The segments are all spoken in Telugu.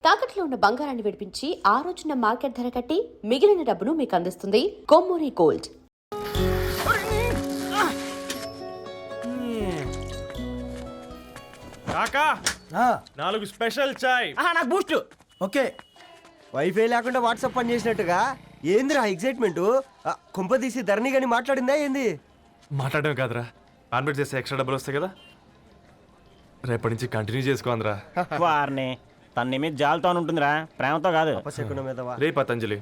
తాకట్లో ఉన్న బంగారాన్ని విడిపించి ఆ రోజున మార్కెట్ ధర కట్టి మిగిలిన డబ్బును మీకు అందిస్తుంది కొమ్మూరి గోల్డ్. కాకా 4 స్పెషల్ చాయ్. నాకు బూస్ట్. ఓకే, వైఫై లేకుండా వాట్సాప్ పని చేసినట్టుగా ఏందిరా ఎగ్జైట్మెంట్? కుంప తీసి ధరణి గాని మాట్లాడిందా ఏంది? మాట్లాడడం కాదురా, కాన్వర్ట్ చేస్తే ఎక్స్ట్రా డబ్బులు వస్తాయి కదా, రేపటి నుంచి కంటిన్యూ చేసుకోందిరా. వారిని తన మీద జాలతో ఉంటుందిరా, ప్రేమతో కాదు. అపశకునం మీదవా? రే పతంజలి,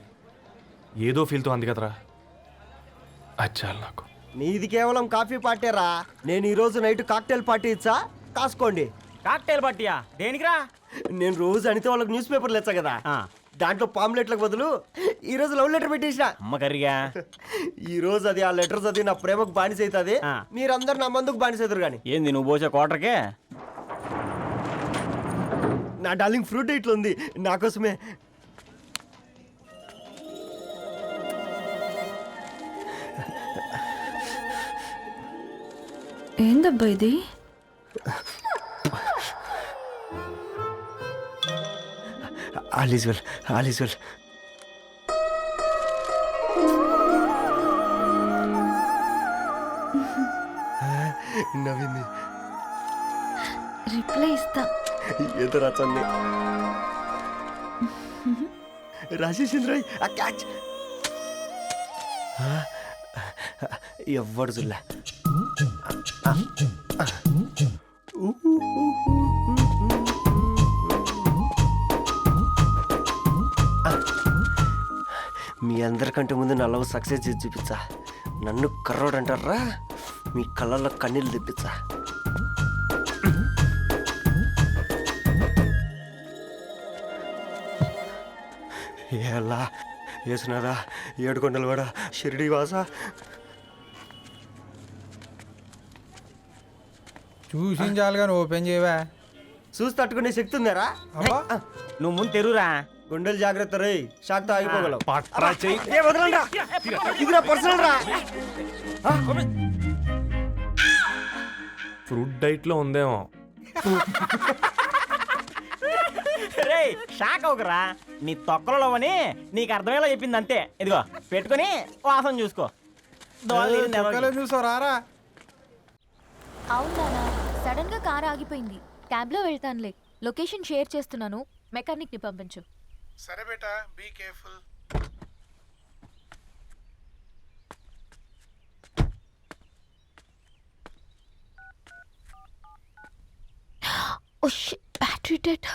ఏదో ఫీల్తో అంది కదరా, అచ్చాలి నాకు. నీది కేవలం కాఫీ పార్టీరా. నేను ఈ రోజు నైట్ కాక్టైల్ పార్టీ ఇచ్చా, కాసుకోండి. కాక్టైల్ పార్టీయా? దేనికిరా? నేను రోజు అనితే వాళ్ళకి న్యూస్ పేపర్లు ఇచ్చా కదా, దాంట్లో పాంప్లెట్లకు బదులు ఈ రోజు లవ్ లెటర్ పెట్టేసిన. అమ్మ కర్రీగా ఈ రోజు అది ఆ లెటర్ చదివి నా ప్రేమకు బానిస అవుతుంది, మీరందరు నా మందుకు బానిస అవుతారు. కానీ ఏంది నువ్వు పోసే కోటర్కే? నా డార్లింగ్ ఫ్రూట్ ఇట్లా ఉంది నా కోసమే. ఏందబ్బా ఇది? All is well, all is well. నవ్వింది. రిప్లై ఇస్తా. ఏదో రచండి రాజేసింద్ర క్యాచ్. ఎవ్వడు జుల్లా. మీ అందరికంటే ముందు నా లవ్ సక్సెస్ చేసి చూపించా. నన్ను కర్రోడు అంటారా, మీ కళ్ళల్లో కన్నీళ్ళు తెప్పించా. ఎలా వేసినారా ఏడుకొండలు కూడా షిరిడి వాస. చూసించాలి కానీ ఓపెన్ చేయవా? చూసి తట్టుకునే శక్తి ఉందారా? నువ్వు ముందు తెరురా. గుండెలు జాగ్రత్త రే, షాక్తో ఆగిపోగలవు. పట్రా చెయ్యి. ఇది పర్సనల్ రా. ఫ్రూట్ డైట్ లో ఉందేమో. రే షాక్ అవకరా, నీ తొక్కలలో అని నీకు అర్థమయ్యేలా చెప్పింది అంతే. ఇదిగో పెట్టుకొని వాసన చూసుకో. చూసావు రారా? అవునా, సడన్ గా కార్ ఆగిపోయింది. క్యాబ్ లో వెళ్తానులే. లొకేషన్ షేర్ చేస్తున్నాను, మెకానిక్ ని పంపించు. సరే బేటా, be careful. Oh shit, battery dead.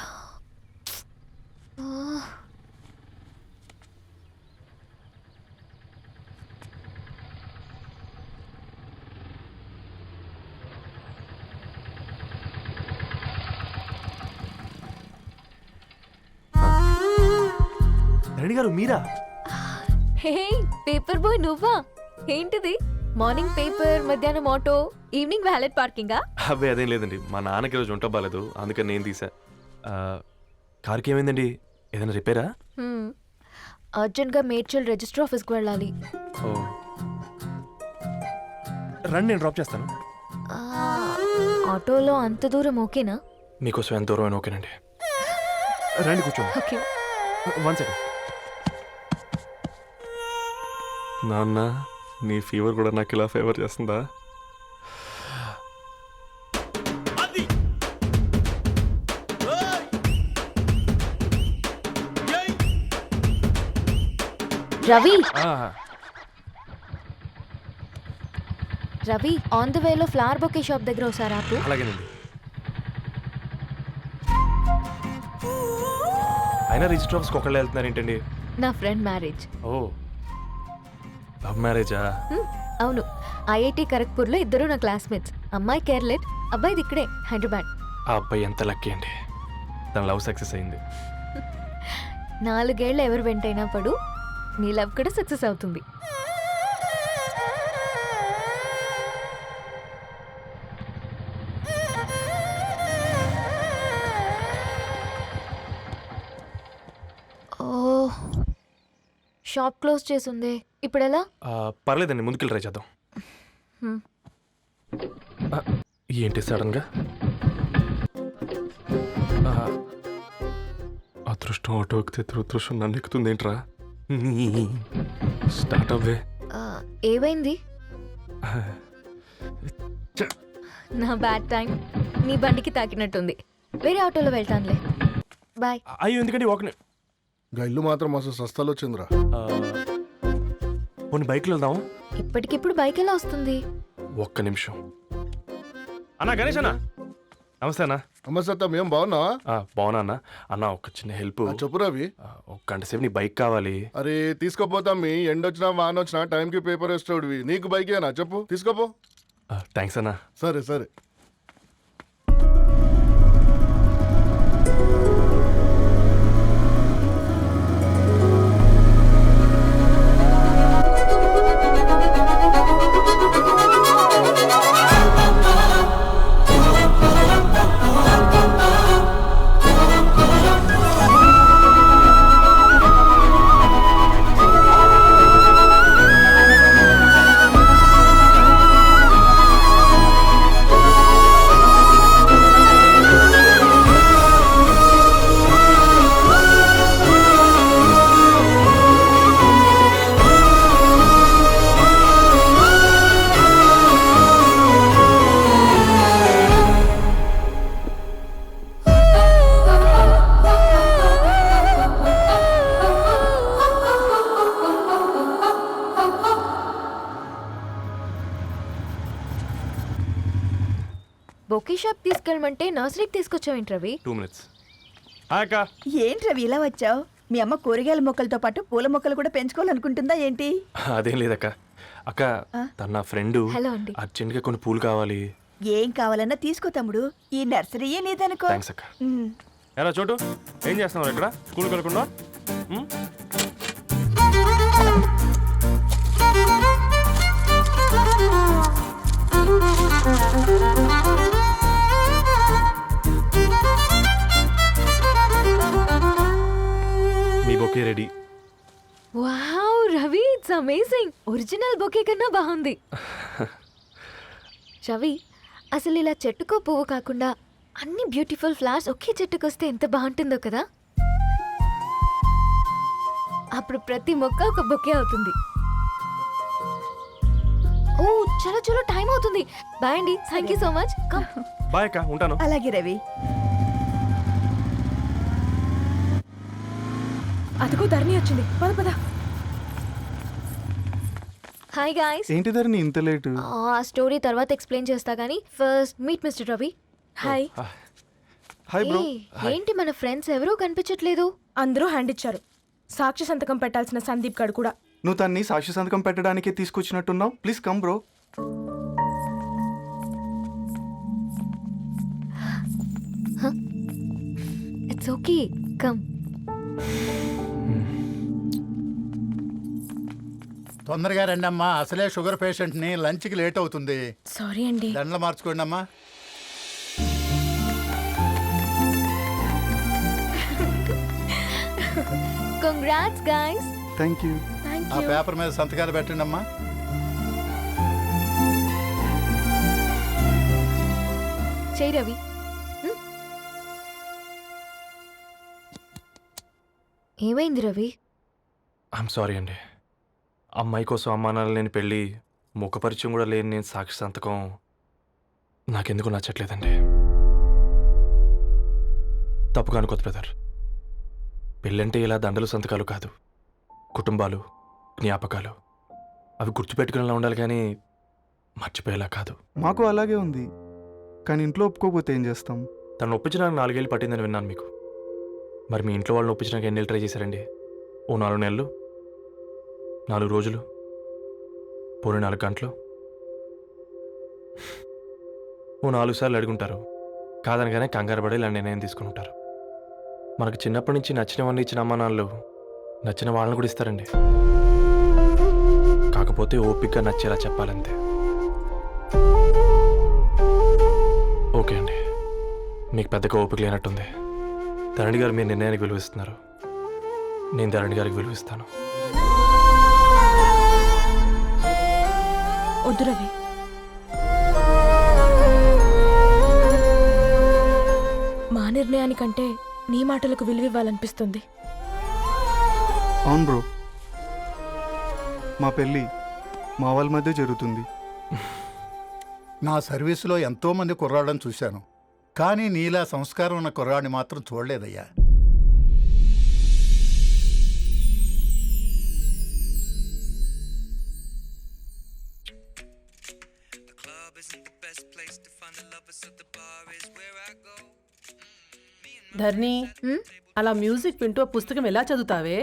Reddy గారు మీరా? హే పేపర్ బాయ్, నువ్వా? ఏంటిది? మార్నింగ్ పేపర్, మధ్యాహ్నం ఆటో, ఈవినింగ్ వ్యాలెట్ పార్కింగా? అబ్బాయి అదేం లేదండి, మా నాన్నకి రోజు ఉంట బాగాలేదు, అందుకని నేను తీసా. కార్కి ఏమైందండి? ఏదైనా రిపేరా? అర్జెంట్గా మేడ్చల్ రిజిస్టర్ ఆఫీస్కి వెళ్ళాలి. ఓ రండి, నేను డ్రాప్ చేస్తాను. ఆటోలో అంత దూరం ఓకేనా? మీకోసం ఎంత దూరం అయినా ఓకేనండి. రండి కూర్చోండి. ఓకే. 1 సెకండ్. నాన్న, నీ ఫీవర్ కూడా నాకు ఇలా ఫేవర్ చేస్తుందా? రవి, రవి, ఆన్ ద వేలో ఫ్లవర్ బొకే షాప్ దగ్గర ఒకసారి ఆపు. అలాగేనండి. అయినా రిజిస్టర్ ఆఫీస్కి ఒకళ్ళు వెళ్తున్నారు ఏంటండి? నా ఫ్రెండ్ మ్యారేజ్. ఓ, లవ్ మ్యారేజా? అవును, ఐఐటి ఖరగ్పూర్లో ఇద్దరు నా క్లాస్మేట్స్. అమ్మాయి కేర్లెట్, అబ్బాయిది ఇక్కడే హైదరాబాద్. ఆ అబ్బాయి ఎంత లక్కీ అండి, తన లవ్ సక్సెస్ అయింది. 4 ఏళ్ళు ఎవరు వెంటైనా పడు, నీ లవ్ కూడా సక్సెస్ అవుతుంది. ఓ, షాప్ క్లోజ్ చేసింది, ఇప్పుడు ఎలా? పర్లేదండి, ముందుకెళ్ళి ట్రై చేద్దాం. ఏంటి సడన్గా? అదృష్టం ఆటో ఎక్కితే దురదృష్టం నన్ను ఎక్కుతుంది ఏంట్రా స్టార్ట్ అవ్వే ఏమైంది? నా బ్యాడ్ టైం నీ బండికి తాకినట్టుంది. వేరే ఆటోలో వెళ్తానులే. బాయ్. అయ్యో ఎందుకండి ఒక గా ఇల్లు మాత్రం మస్తు సస్తాలు వచ్చిందిరా. కొన్ని బైక్లో వెళ్దాం. ఇప్పటికిప్పుడు బైక్ ఎలా వస్తుంది? ఒక్క నిమిషం అన్నా. గణేష్ అన్న నమస్తే అన్న. నమస్తే, ఏం బాగున్నావా? బాగున్నా అన్న. అన్న ఒక చిన్న హెల్ప్. చెప్పు రవి. ఒక గంట సేపు నీ బైక్ కావాలి. అరే తీసుకోపోతాం, మీ ఎండొచ్చినా వాన వచ్చినా టైంకి పేపర్ వేస్తాడువి. నీకు బైకేనా చెప్పు, తీసుకోపో. థ్యాంక్స్ అన్న. సరే సరే. బొకే షాప్ తీసుకెళ్ళమంటే నర్సరీకి తీసుకొచ్చావేంటి రవి? 2 minutes. అక్క ఏంటి రవి ఇలా వచ్చావు? మీ అమ్మ కూరగాయల మొక్కలతో పాటు పూల మొక్కలు కూడా పెంచుకోవాలనుకుంటుందా ఏంటి? అదేం లేదక్క. అక్క తన నా ఫ్రెండ్ హలో అండి. అర్జెంట్గా కొన్ని పూలు కావాలి. ఏం కావాలన్నా తీసుకో తమ్ముడు, ఈ నర్సరీయే నీదనుకో. థ్యాంక్స్ అక్క. ఉమ్. ఎలా చోటు ఏం చేస్తున్నావు ఇక్కడ? స్కూల్ కలకుండా మీ bouquet ready. Wow Ravi, it's amazing. Original bouquet కన్నా బాగుంది. రవి, అసలు ఇలా చెట్టుకో పువ్వు కాకుండా అన్ని బ్యూటిఫుల్ ఫ్లవర్స్ ఒకే చెట్టుకు వస్తే ఎంత బాగుంటుందో కదా. అప్పుడు ప్రతి మొక్క ఒక బొకే అవుతుంది. ఓ చలో చలో, టైం అవుతుంది. బాయ్ అండి, thank you so much. Come. Bye అక్క, ఉంటాను. అలాగే రవి. అదిగో ధరణి వచ్చింది, పద పద. Hi guys. ఏంటి ధరణి ఇంత లేటు? ఆ స్టోరీ తర్వాత ఎక్స్ప్లెయిన్ చేస్తా గానీ first meet mister Ravi. Hi. Hi bro. ఏంటి మన ఫ్రెండ్స్ ఎవరూ కనిపించట్లేదు? అందరూ హ్యాండ్ ఇచ్చారు. సాక్షి సంతకం పెట్టాల్సిన సందీప్ గడు కూడా. నువ్వు తన్ని సాక్షి సంతకం పెట్టడానికే తీసుకొచ్చినట్టున్నావు. Please come bro. It's okay, come. తొందరగా రండి అమ్మా, అసలే షుగర్ పేషెంట్ని, లంచ్కి లేట్ అవుతుంది. సారీ అండి. దండలు మార్చుకోండి అమ్మా. Congrats guys. Thank you. ఆ పేపర్ మీద సంతకాలు పెట్టండి అమ్మా. చెయ్యి రవి. ఏమైంది రవి? ఐఎమ్ సారీ అండి. అమ్మాయి కోసం అమ్మా నాన్న లేని పెళ్ళి, ముఖపరిచయం కూడా లేని నేను సాక్షి సంతకం నాకెందుకు నచ్చట్లేదండి. తప్పుగా అనుకోదు బ్రదర్. పెళ్ళంటే ఇలా దండలు సంతకాలు కాదు, కుటుంబాలు, జ్ఞాపకాలు. అవి గుర్తుపెట్టుకునేలా ఉండాలి కానీ మర్చిపోయేలా కాదు. మాకు అలాగే ఉంది, కానీ ఇంట్లో ఒప్పుకోకపోతే ఏం చేస్తాం? తను ఒప్పించడానికి 4 ఏళ్ళు పట్టిందని విన్నాను మీకు. మరి మీ ఇంట్లో వాళ్ళని ఒప్పించడానికి ఎన్ని ఏళ్ళు ట్రై చేశారండి? ఓ 4 నెలలు, 4 రోజులు, పోనీ 4 గంటలు, ఓ 4 సార్లు అడుగుంటారు. కాదనగానే కంగారు పడి ఇలా నిర్ణయం తీసుకుని ఉంటారు. మనకు చిన్నప్పటి నుంచి నచ్చినవన్నీ ఇచ్చిన అమ్మా నాన్నలు నచ్చిన వాళ్ళని కూడా ఇస్తారండి. కాకపోతే ఓపికగా నచ్చేలా చెప్పాలంతే. ఓకే అండి, మీకు పెద్దగా ఓపిక లేనట్టుంది. ధరణి గారు మీ నిర్ణయానికి విలువిస్తున్నారు, నేను ధరణి గారికి విలువిస్తాను. వద్దు రవి. మా నిర్ణయానికంటే నీ మాటలకు విలువివ్వాలనిపిస్తుంది. అవును బ్రో, మా పెళ్ళి మా వాళ్ళ మధ్య జరుగుతుంది. నా సర్వీసులో ఎంతో మంది కుర్రాళ్ళని చూశాను, కానీ నీలా సంస్కారం ఉన్న కుర్రాడిని మాత్రం చూడలేదయ్యా. ధర్ని, అలా మ్యూజిక్ వింటూ ఆ పుస్తకం ఎలా చదువుతావే?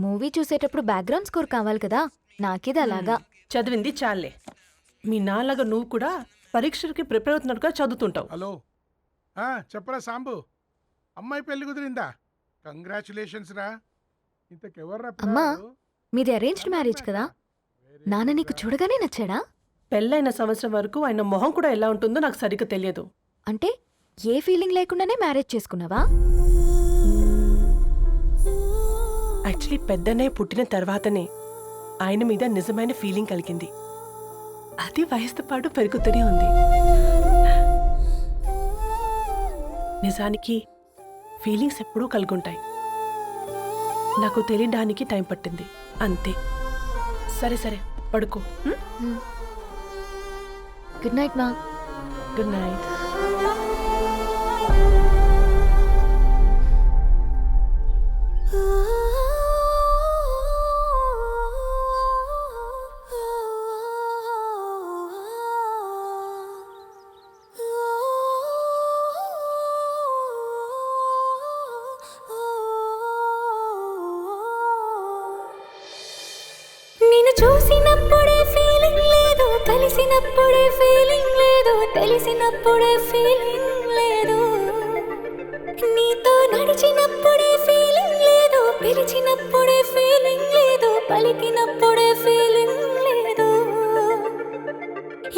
మూవీ చూసేటప్పుడు బ్యాక్గ్రౌండ్ స్కోర్ కావాలి కదా, నాకిది అలాగా. చదివింది చాలే. మీ నాన్నగా నువ్వు కూడా పరీక్షలకి ప్రిపేర్ అవుతున్నట్టుగా చదువుతుంటావు. హలో చెప్పరా సాంబు, అమ్మాయి పెళ్లి కుదిరిందా? కంగ్రాచులేషన్స్ రా. ఇంతకెవర్రా అమ్మా, పిల్లాడు? మీది అరేంజ్డ్ మ్యారేజ్ కదా, నాన్న నీకు చూడగానే నచ్చాడా? పెళ్ళైన సంవత్సరం వరకు ఆయన మొహం కూడా ఎలా ఉంటుందో నాకు సరిగ్గా తెలియదు. అంటే ఏ ఫీలింగ్ లేకుండానే మ్యారేజ్ చేసుకున్నావా? యాక్చువల్లీ పెద్దనే పుట్టిన తర్వాతనే ఆయన మీద నిజమైన ఫీలింగ్ కలిగింది. అది వయసుతో పాటు పెరుగుతూనే ఉంది. నిజానికి ఫీలింగ్స్ ఎప్పుడూ కలుగుంటాయి. నాకు తెలియడానికి టైం పట్టింది అంతే. సరే సరే పడుకో. గుడ్ నైట్ మా. Good night. నిన్ను చూసినప్పుడే ఫీలింగ్ లేదు, కలిసినప్పుడే ఫీలింగ్ లేదు, తెలిసినప్పుడే ఫీలింగ్ లేదు, నీతో నడిచినప్పుడే ఫీలింగ్ లేదు, పిలిచినప్పుడే ఫీలింగ్ లేదు, పలికినప్పుడే ఫీలింగ్ లేదు,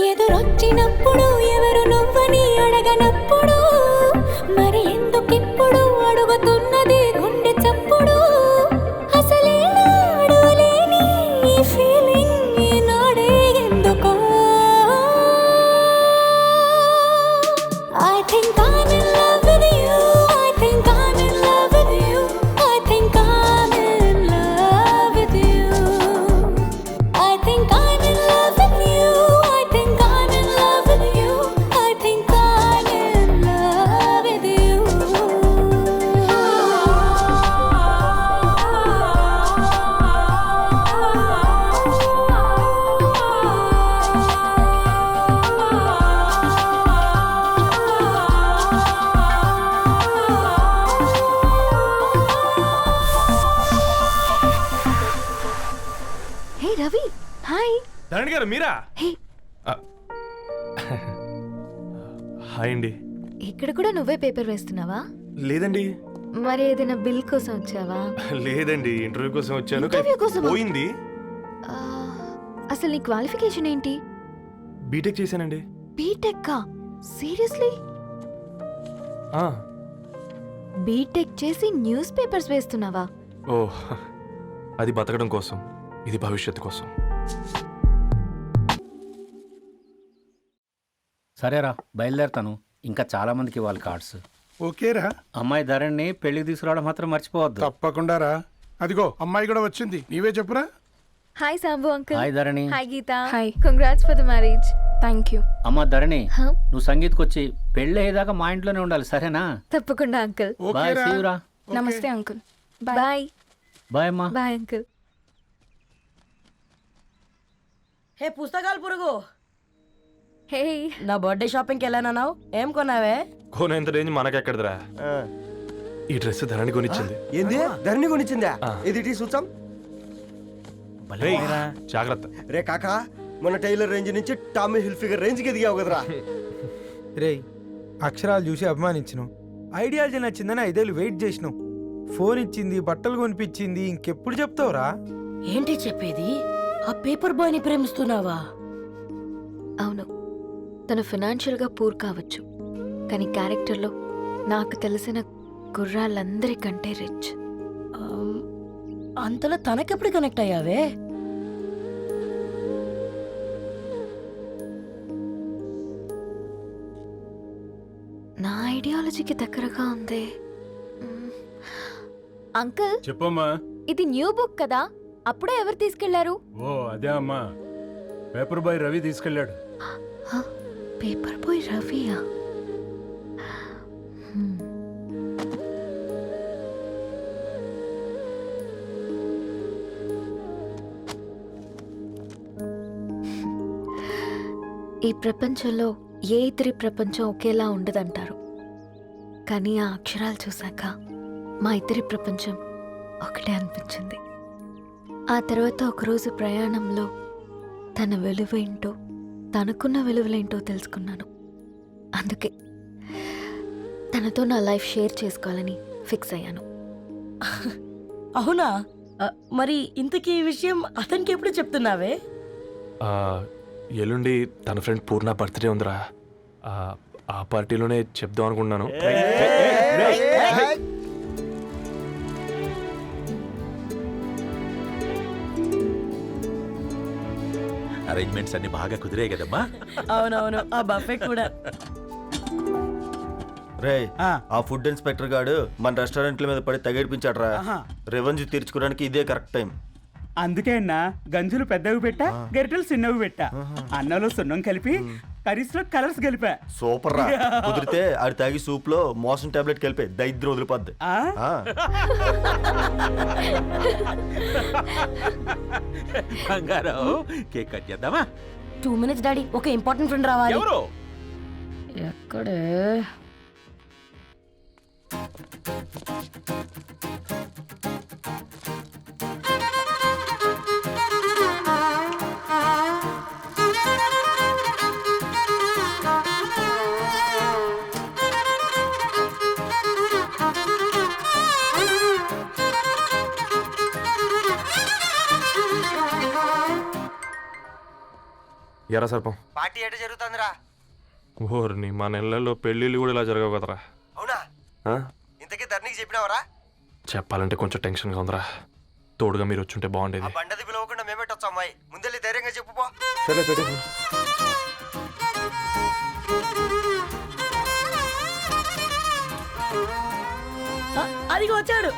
ఎదురొచ్చినప్పుడు ఎవరు నువ్వని అడగనప్పుడు మరి ఎందుకిప్పుడు అడుగుతున్నది గుండె చప్పుడు. రవి, హాయ్. ధరణి గారు మీరా? హే, హాయ్ అండి. ఇక్కడ కూడా నువ్వే పేపర్ వేస్తున్నావా? లేదండి. మరి ఏదైనా బిల్ కోసం వచ్చావా? లేదండి, ఇంటర్వ్యూ కోసం వచ్చాను. ఇంటర్వ్యూ కోసమా? పోయింది. ఆ, అసలు నీ క్వాలిఫికేషన్ ఏంటి? బీటెక్ చేశానండి. బీటెక్? సీరియస్లీ? బీటెక్ చేసి న్యూస్ పేపర్స్ వేస్తున్నావా? ఓ, అది బతకడం కోసం, ఇది భవిష్యత్తు కోసం. సరేరా, బయలుదేరుతాను. ఇంకా చాలా మందికి ఇవ్వాలి కార్డ్స్. ఓకేరా. అమ్మాయి ధరణి పెళ్లికి తీసుకురావడం మాత్రం మర్చిపోవద్దు. తప్పకుండా రా. అదిగో అమ్మాయి కూడా వచ్చింది, నీవే చెప్పురా. హాయ్ Sambu uncle. Hi Dharani. Hi Geetha. Hi. Congrats for the marriage. Thank you. అమ్మ ధరణి, హ? నువ్వు సంగీత్కి వచ్చి పెళ్ళి అయ్యేదాకా మా ఇంట్లోనే ఉండాలి, సరేనా? తప్పకుండా అంకుల్. బాయ్, ఓకేరా. సీ యు రా. నమస్తే అంకుల్. బాయ్. బాయ్ అమ్మా. Bye uncle. హే పుస్తకాలు పురుగు, హే, నా బర్త్డే షాపింగ్కి వెళ్ళానన్నావు, ఏం కొన్నావే? కోనేంత రేంజ్ మనకెక్కడదిరా. ఆ, ఈ డ్రెస్ ధరణి కొనిచ్చింది. ఏంది ధరణి కొనిచ్చిందా? ఆ. ఇది చూసాం. రేయ్, జాగ్రత్త. రే కాకా, మన టైలర్ రేంజ్ నుంచి టామీ హిల్ఫిగర్ రేంజ్కి ఎదిగావు కదరా. రేయ్, అక్షరాలు చూసి అభిమానించను, ఐడియాలజీ నచ్చిందని 5 ఏళ్ళు వెయిట్ చేసినావు. ఫోన్ ఇచ్చింది, బట్టలు కొనిపించింది, ఇంకెప్పుడు చెప్తావురా? ఏంటి చెప్పేది? ఆ పేపర్ బాయ్ని ప్రేమిస్తున్నావా? అవును, తను ఫినాన్షియల్గా పూర్ కావచ్చు, కానీ క్యారెక్టర్లో నాకు తెలిసిన కుర్రాళ్ళందరికంటే రిచ్. అంతలో తనకెప్పుడు కనెక్ట్ అయ్యావే? నా ఐడియాలజీకి దగ్గరగా ఉంది. అంకుల్ చెప్పమ్మా. ఇది న్యూ బుక్ కదా, అప్పుడే ఎవరు తీసుకెళ్లారు? ఓ అదే అమ్మా, పేపర్ బాయ్ రవి తీసుకెళ్ళాడు. పేపర్ బాయ్ రవియా? ఈ ప్రపంచంలో ఏ ఇద్దరి ప్రపంచం ఒకేలా ఉండదంటారు, కానీ ఆ అక్షరాలు చూశాక మా ఇద్దరి ప్రపంచం ఒకటే అనిపించింది. ఆ తర్వాత ఒకరోజు ప్రయాణంలో తన విలువేంటో, తనకున్న విలువలేంటో తెలుసుకున్నాను. అందుకే తనతో నా లైఫ్ షేర్ చేసుకోవాలని ఫిక్స్ అయ్యాను. అవునా? మరి ఇంతకీ ఈ విషయం అతనికి ఎప్పుడు చెప్తున్నావే? ఎల్లుండి తన ఫ్రెండ్ పూర్ణ బర్త్డే ఉందిరా. ఆ పార్టీలోనే చెప్దాం అనుకుంటున్నాను. అరేంజ్మెంట్స్ అన్ని బాగా కుదిరే కదమ్మా. అవునవును, ఆ బఫే కూడా. రే, ఆ ఫుడ్ ఇన్స్పెక్టర్ గాడు మన రెస్టారెంట్ల మీద పడి తగేడిపించాడ్రా. రెవెన్యూ తీర్చుకోవడానికి ఇదే కరెక్ట్ టైం. అందుకే అన్న గంజులు పెద్దవి పెట్టా, గరిటెలు చిన్నవి పెట్టా. అన్నంలో సున్నం కలిపి కర్రీస్ లో కలర్స్ కలిపా. సూపర్ రా. కుదిరితే ఆడి తాగి సూప్ లో మోషన్ టాబ్లెట్ కలిపే దైద్రం వదిలిపోద్ది. బంగారం, కేక్ కట్ చేద్దామా? 2 minutes డాడీ, ఒక ఇంపార్టెంట్ ఫ్రెండ్ రావాలి. ఎవరు? ఎక్కడే? ఎరా సర్పం, పార్టీ ఎట జరుగుతుందిరా? ఓర్ని మా నెలల్లో పెళ్ళిళ్ళు కూడా ఇలా జరగవు కదరా. అవునా? ఇంతకీ ధరణికి చెప్పినావరా? చెప్పాలంటే కొంచెం టెన్షన్గా ఉందిరా. తోడుగా మీరు వచ్చుంటే బాగుండేది. బండది పిలవకుండా మేమేటొచ్చు అమ్మాయి, ముందెళ్ళి ధైర్యంగా చెప్పుపో. సరే పెట్టే. అదిగో వచ్చాడు.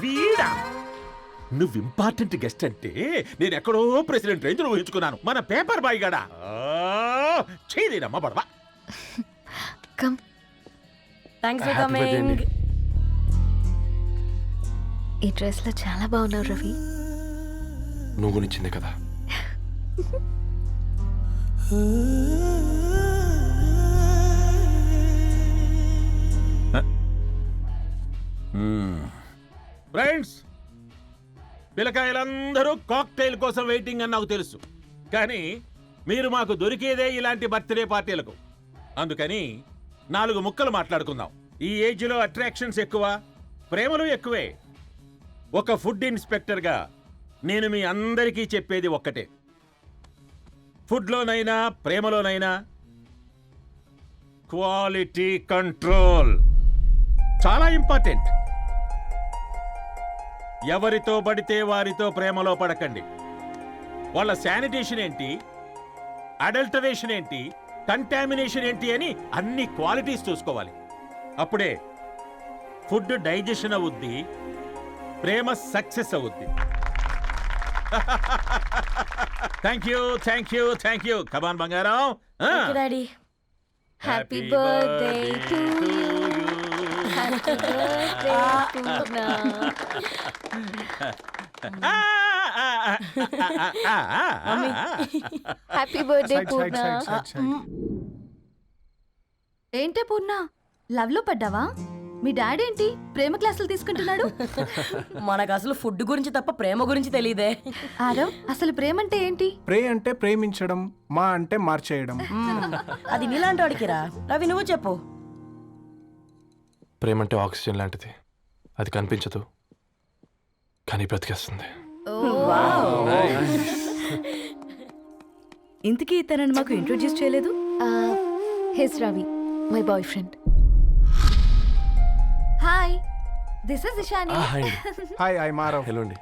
వీడా? నువ్వు ఇంపార్టెంట్ గెస్ట్ అంటే నేను ఎక్కడో ప్రెసిడెంట్ రేంజ్ లో ఊహించుకున్నాను. మన పేపర్ బాయ్ గడా చేయలేనమ్మా బడవా. Thanks for coming. ఈ డ్రెస్ లో చాలా బాగున్నావు రవి. నువ్వు గురించిందే కదా. ఫ్రెండ్స్, పిల్లకాయలందరూ కాక్టైల్ కోసం వెయిటింగ్ అని నాకు తెలుసు, కానీ మీరు మాకు దొరికేదే ఇలాంటి బర్త్డే పార్టీలకు. అందుకని 4 ముక్కలు మాట్లాడుకుందాం. ఈ ఏజ్లో అట్రాక్షన్స్ ఎక్కువ, ప్రేమలు ఎక్కువే. ఒక ఫుడ్ ఇన్స్పెక్టర్గా నేను మీ అందరికీ చెప్పేది ఒక్కటే, ఫుడ్లోనైనా ప్రేమలోనైనా క్వాలిటీ కంట్రోల్ చాలా ఇంపార్టెంట్. ఎవరితో పడితే వారితో ప్రేమలో పడకండి. వాళ్ళ శానిటేషన్ ఏంటి, అడల్టరేషన్ ఏంటి, కంటామినేషన్ ఏంటి అని అన్ని క్వాలిటీస్ చూసుకోవాలి. అప్పుడే ఫుడ్ డైజెషన్ అవుద్ది, ప్రేమ సక్సెస్ అవుద్ది. Thank you, thank you, thank you. Come on బంగారం. Daddy, happy birthday to you. Happy birthday Purna. Happy birthday Purna. ఏంటే పూర్ణ, లవ్ లో పడ్డావా? మీ డాడీ ఏంటి ప్రేమ క్లాసులు తీసుకుంటున్నాడు? మనకు అసలు ఫుడ్ గురించి తప్ప ప్రేమ గురించి తెలియదే. ఆరవ్, అసలు ప్రేమ అంటే ఏంటి? ప్రే అంటే ప్రేమించడం, మా అంటే మార్చేయడం. అది నీలాంటి వాడికిరా. రవి, నువ్వు చెప్పు. ప్రేమ అంటే ఆక్సిజన్ లాంటిది. అది కనిపించదు, కానీ బ్రతికేస్తుంది. ఇంతకీ తనని మాకు ఇంట్రొడ్యూస్ చేయలేదు. He's Ravi, my boy friend. Hi, this is Ishani. Hi, I Maarav. Hello అండి.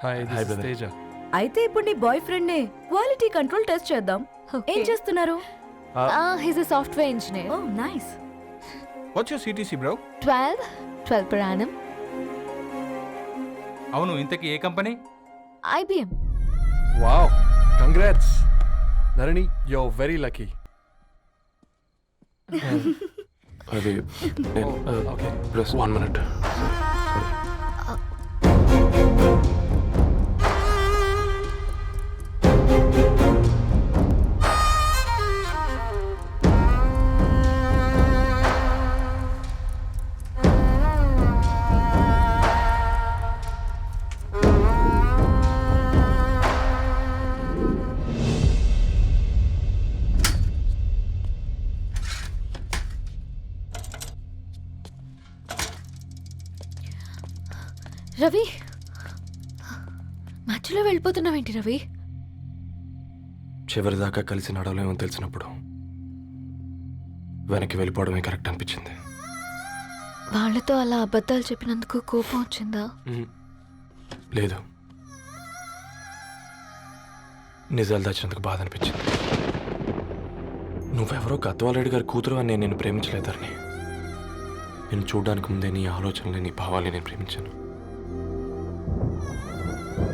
హాయ్ తేజ. అయితే ఇప్పుడు నీ బాయ్ ఫ్రెండ్ నే క్వాలిటీ కంట్రోల్ టెస్ట్ చేద్దాం. ఏం చేస్తున్నారు? He's a software engineer. Oh nice. What's your CTC bro? 12 per annum. అవును, ఇంతకీ ఏ company? IBM. Wow, congrats Dharani, you are very lucky. అది ఓకే, ప్లస్ 1 minute. రవి, మధ్యలో వెళ్ళిపోతున్నావేంటి రవి? చివరిదాకా కలిసి నడవలేమో తెలిసినప్పుడు వెనక్కి వెళ్ళిపోవడమే కరెక్ట్ అనిపించింది. వాళ్ళతో అలా అబద్ధాలు చెప్పినందుకు కోపం వచ్చిందా? లేదు, నిజాలు దాచినందుకు బాధ అనిపించింది. నువ్వెవరో గద్వాలరెడ్డి గారి కూతురు అని నేను ప్రేమించలేదని. నేను చూడడానికి ముందే నీ ఆలోచనలు, నీ భావాలని నేను ప్రేమించాను.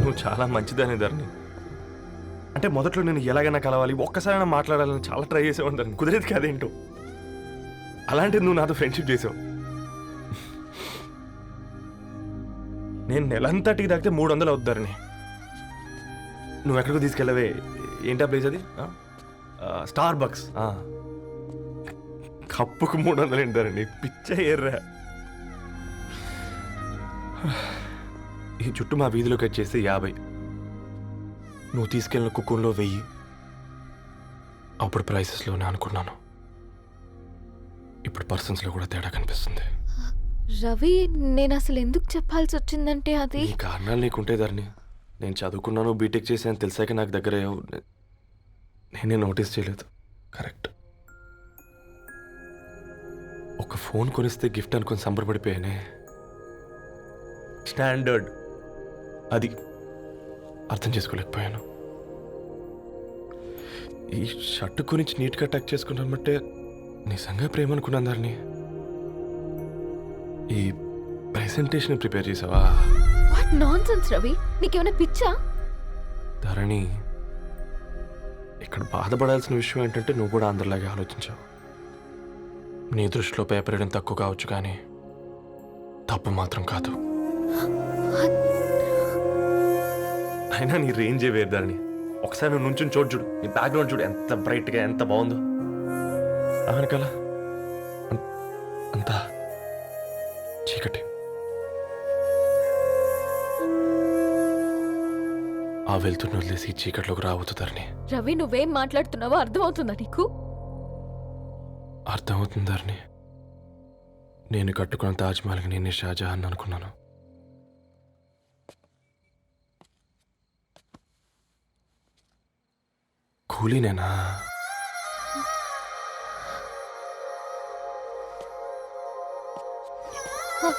నువ్వు చాలా మంచిదాని ధరణి. అంటే మొదట్లో నేను ఎలాగైనా కలవాలి, ఒక్కసారైనా మాట్లాడాలని చాలా ట్రై చేసేవాడిని ధరణి. కుదిరేది కాదేంటో. అలాంటిది నువ్వు నాతో ఫ్రెండ్షిప్ చేసావు. నేను నెలంతటికి తాకితే 300 అవుతారని. నువ్వు ఎక్కడికో తీసుకెళ్ళవే, ఏంటా ప్లేస్ అది? Star bucks. కప్పుకు 300 ఏంటారండి, పిచ్చ ఎర్రా. ఈ చుట్టూ మా వీధిలో కట్ చేస్తే 50. నువ్వు తీసుకెళ్ళిన కుక్కర్లో 1000. అప్పుడు ప్రైసెస్లోనే అనుకున్నాను, ఇప్పుడు పర్సన్స్లో కూడా తేడా కనిపిస్తుంది. రవి, నేను అసలు ఎందుకు చెప్పాల్సి వచ్చిందంటే అది ఈ కారణాలు నీకుంటే ధరణి. నేను చదువుకున్నాను, బీటెక్ చేశాను తెలిసాక నాకు దగ్గర నేనే నోటీస్ చేయలేదు. కరెక్ట్. ఒక ఫోన్ కొనిస్తే గిఫ్ట్ అనుకొని సంబరపడిపోయానే. స్టాండర్డ్ అది అర్థం చేసుకోలేకపోయాను. ఈ షర్ట్ గురించి నీట్గా టక్ చేసుకున్నామంటే నిజంగా ప్రేమ అనుకున్నాను ధరణి. ఈ ప్రెజెంటేషన్ ప్రిపేర్ చేసావా? వాట్ నాన్సెన్స్ రవి, నీకేమైనా పిచ్చా? ధరణి, ఇక్కడ బాధపడాల్సిన విషయం ఏంటంటే నువ్వు కూడా అందరిలాగే ఆలోచించావు. నీ దృష్టిలో పేపర్ వేయడం తక్కువ కావచ్చు, కానీ తప్పు మాత్రం కాదు. అయినా నీ రేంజే వేరు ధరణి. ఒకసారి నువ్వు నుంచుని చోటు చూడు, నీ బ్యాక్గ్రౌండ్ చూడు, ఎంత బ్రైట్గా ఎంత బాగుందో. వెనకాల అంతా చీకటి. ఆ వెళ్తున్న వదిలేసి చీకట్లోకి రాబోతుందని. రవి, నువ్వేం మాట్లాడుతున్నావో అర్థమవుతుందా నీకు? అర్థమవుతుందని. నేను కట్టుకున్న తాజ్మహల్కి నేనే షాజహాన్ అనుకున్నాను. కూలీనేనా? Huh.